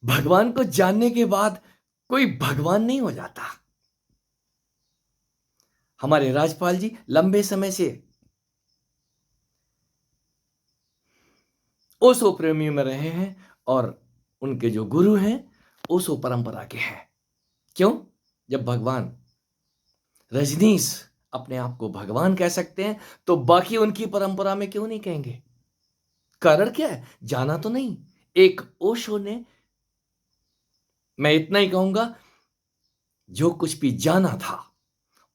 भगवान को जानने के बाद कोई भगवान नहीं हो जाता। हमारे राजपाल जी लंबे समय से ओशो प्रेमी में रहे हैं और उनके जो गुरु हैं ओशो परंपरा के हैं। क्यों? जब भगवान रजनीश अपने आप को भगवान कह सकते हैं तो बाकी उनकी परंपरा में क्यों नहीं कहेंगे? कारण क्या है? जाना तो नहीं। एक ओशो ने, मैं इतना ही कहूंगा, जो कुछ भी जाना था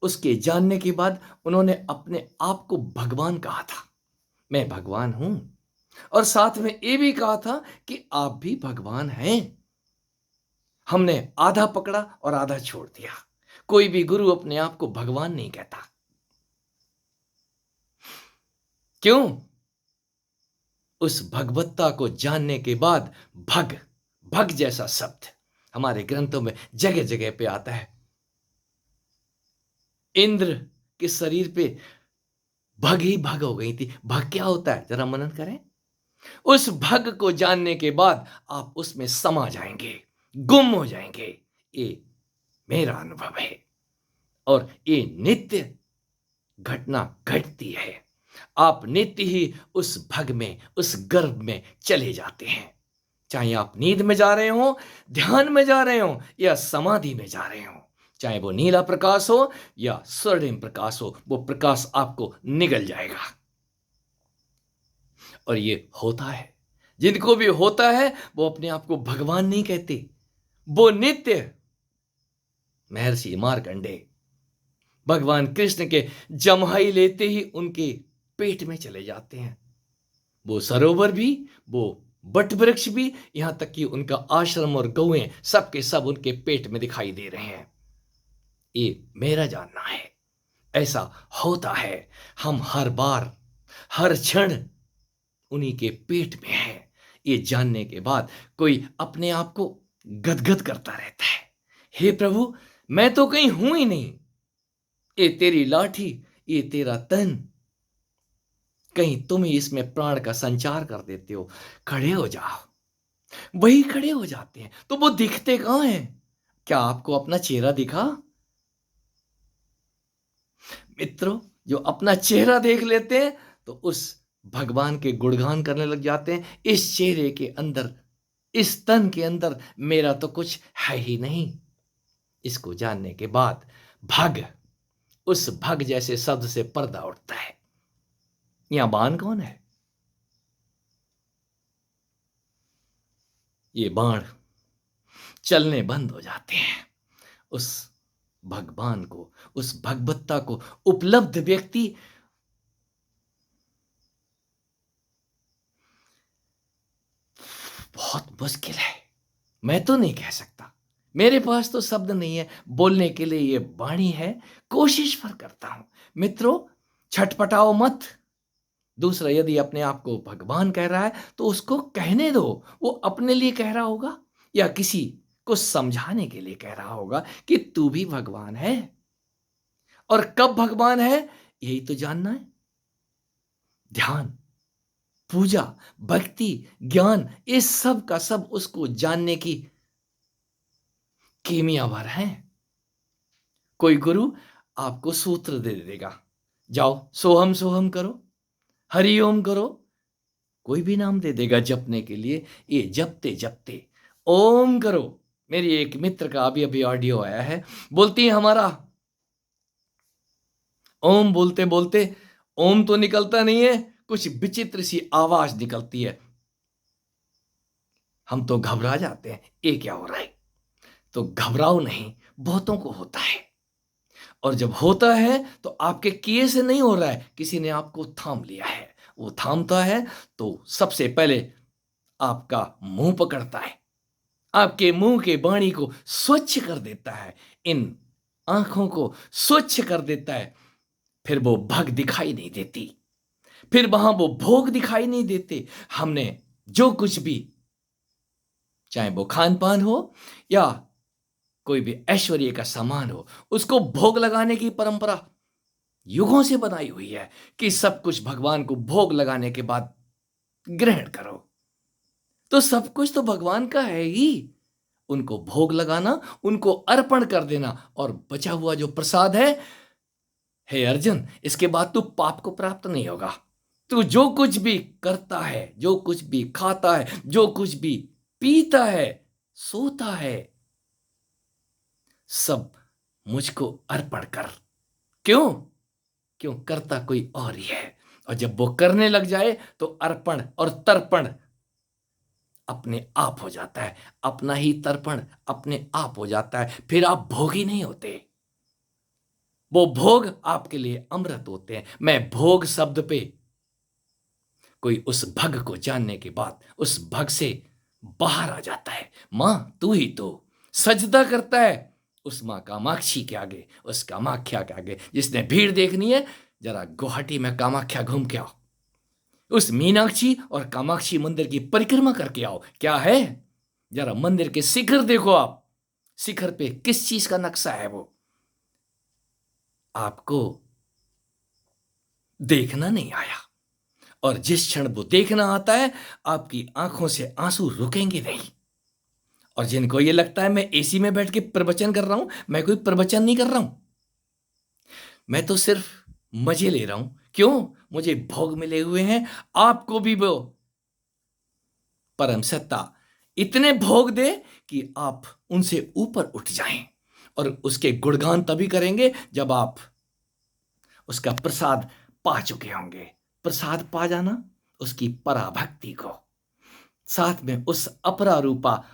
उसके जानने के बाद उन्होंने अपने आप को भगवान कहा था। मैं भगवान हूं। और साथ में ये भी कहा था कि आप भी भगवान हैं। हमने आधा पकड़ा और आधा छोड़ दिया। कोई भी गुरु अपने आप को भगवान नहीं कहता। क्यों? उस भगवत्ता को जानने के बाद भग, भग जैसा शब्द हमारे ग्रंथों में जगह जगह पे आता है। इंद्र के शरीर पे भग ही भग हो गई थी। भग क्या होता है जरा मनन करें। उस भग को जानने के बाद आप उसमें समा जाएंगे, गुम हो जाएंगे। ये मेरा अनुभव है और ये नित्य घटना घटती है। आप नित्य ही उस भग में, उस गर्भ में चले जाते हैं। चाहे आप नींद में जा रहे हो, ध्यान में जा रहे हो या समाधि में जा रहे हो, चाहे वो नीला प्रकाश हो या स्वर्णिम प्रकाश हो, वो प्रकाश आपको निगल जाएगा। और ये होता है। जिनको भी होता है वो अपने आप को भगवान नहीं कहते। वो नित्य महर्षि मार्कंडे भगवान कृष्ण के जम्हाई लेते ही उनके पेट में चले जाते हैं। वो सरोवर भी, वो बट वृक्ष भी, यहां तक कि उनका आश्रम और गौएं सबके सब उनके पेट में दिखाई दे रहे हैं। ये मेरा जानना है। ऐसा होता है। हम हर बार, हर क्षण उन्हीं के पेट में है। ये जानने के बाद कोई अपने आप को गदगद करता रहता है। हे प्रभु, मैं तो कहीं हूं ही नहीं। ये तेरी लाठी, ये तेरा तन, कहीं तुम ही इसमें प्राण का संचार कर देते हो। खड़े हो जाओ। वही खड़े हो जाते हैं। तो वो दिखते कहां हैं? क्या आपको अपना चेहरा दिखा? मित्रों, जो अपना चेहरा देख लेते हैं तो उस भगवान के गुणगान करने लग जाते हैं। इस चेहरे के अंदर, इस तन के अंदर मेरा तो कुछ है ही नहीं। इसको जानने के बाद भग, उस भग जैसे शब्द से पर्दा उठता है। यहां बाण कौन है? ये बाण चलने बंद हो जाते हैं। उस भगवान को, उस भगवत्ता को उपलब्ध व्यक्ति बहुत मुश्किल है। मैं तो नहीं कह सकता। मेरे पास तो शब्द नहीं है बोलने के लिए। ये वाणी है, कोशिश पर करता हूं। मित्रों, छटपटाओ मत। दूसरा यदि अपने आप को भगवान कह रहा है तो उसको कहने दो। वो अपने लिए कह रहा होगा या किसी को समझाने के लिए कह रहा होगा कि तू भी भगवान है। और कब भगवान है यही तो जानना है। ध्यान, पूजा, भक्ति, ज्ञान, इस सब का सब उसको जानने की कीमिया भर है। कोई गुरु आपको सूत्र दे देगा, जाओ सोहम सोहम करो, हरि ओम करो, कोई भी नाम दे देगा जपने के लिए। ये जपते जपते ओम करो। मेरी एक मित्र का अभी अभी ऑडियो आया है। बोलती है हमारा ओम बोलते बोलते ओम तो निकलता नहीं है, कुछ विचित्र सी आवाज निकलती है। हम तो घबरा जाते हैं, ये क्या हो रहा है? तो घबराओ नहीं, बहुतों को होता है। और जब होता है तो आपके किए से नहीं हो रहा है, किसी ने आपको थाम लिया है। वो थामता है तो सबसे पहले आपका मुंह पकड़ता है, आपके मुंह के वाणी को स्वच्छ कर देता है, इन आंखों को स्वच्छ कर देता है। फिर वो भग दिखाई नहीं देती, फिर वहां वो भोग दिखाई नहीं देते। हमने जो कुछ भी, चाहे वो खान पान हो या कोई भी ऐश्वर्य का सामान हो, उसको भोग लगाने की परंपरा युगों से बनाई हुई है कि सब कुछ भगवान को भोग लगाने के बाद ग्रहण करो। तो सब कुछ तो भगवान का है ही। उनको भोग लगाना, उनको अर्पण कर देना, और बचा हुआ जो प्रसाद है, हे अर्जुन, इसके बाद तू पाप को प्राप्त नहीं होगा। तू जो कुछ भी करता है, जो कुछ भी खाता है, जो कुछ भी पीता है, सोता है, सब मुझको अर्पण कर। क्यों? क्यों? करता कोई और ही है। और जब वो करने लग जाए तो अर्पण और तर्पण अपने आप हो जाता है। अपना ही तर्पण अपने आप हो जाता है। फिर आप भोगी नहीं होते। वो भोग आपके लिए अमृत होते हैं। मैं भोग शब्द पे कोई उस भग को जानने के बाद उस भग से बाहर आ जाता है। मां तू ही तो सजदा करता है उस मां कामाक्षी के आगे, उस कामाख्या के आगे। जिसने भीड़ देखनी है, जरा गुवाहाटी में कामाख्या घूम के आओ, उस मीनाक्षी और कामाक्षी मंदिर की परिक्रमा करके आओ। क्या है, जरा मंदिर के शिखर देखो आप, शिखर पे किस चीज का नक्शा है वो आपको देखना नहीं आया। और जिस क्षण वो देखना आता है, आपकी आंखों से आंसू रुकेंगे नहीं। और जिनको ये लगता है मैं एसी में बैठ के प्रवचन कर रहा हूं, मैं कोई प्रवचन नहीं कर रहा हूं, मैं तो सिर्फ मजे ले रहा हूं। क्यों? मुझे भोग मिले हुए हैं। आपको भी वो परम सत्ता इतने भोग दे कि आप उनसे ऊपर उठ जाएं। और उसके गुणगान तभी करेंगे जब आप उसका प्रसाद पा चुके होंगे। प्रसाद पा जाना, उसकी पराभक्ति को, साथ में उस अपरा रूपा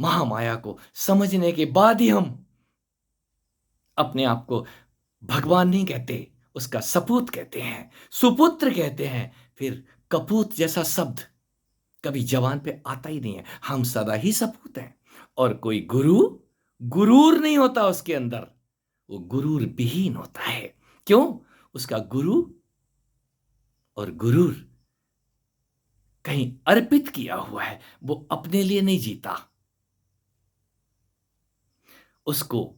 महामाया को समझने के बाद ही हम अपने आप को भगवान नहीं कहते, उसका सपूत कहते हैं, सुपुत्र कहते हैं। फिर कपूत जैसा शब्द कभी जबान पे आता ही नहीं है। हम सदा ही सपूत हैं। और कोई गुरु गुरूर नहीं होता उसके अंदर, वो गुरूर विहीन होता है। क्यों? उसका गुरु और गुरूर कहीं अर्पित किया हुआ है, वो अपने लिए नहीं जीता, उसको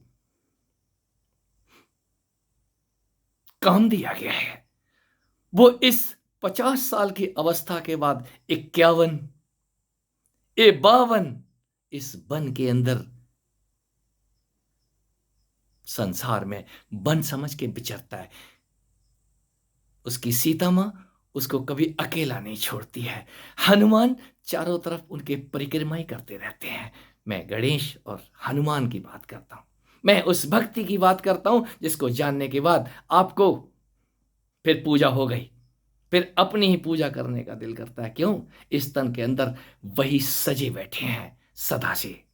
काम दिया गया है। वो इस 50 साल की अवस्था के बाद 51 52 इस वन के अंदर संसार में वन समझ के विचरता है। उसकी सीता मां उसको कभी अकेला नहीं छोड़ती है। हनुमान चारों तरफ उनके परिक्रमाएं करते रहते हैं। मैं गणेश और हनुमान की बात करता हूं। मैं उस भक्ति की बात करता हूं जिसको जानने के बाद आपको फिर पूजा हो गई, फिर अपनी ही पूजा करने का दिल करता है। क्यों? इस तन के अंदर वही सजे बैठे हैं सदा से।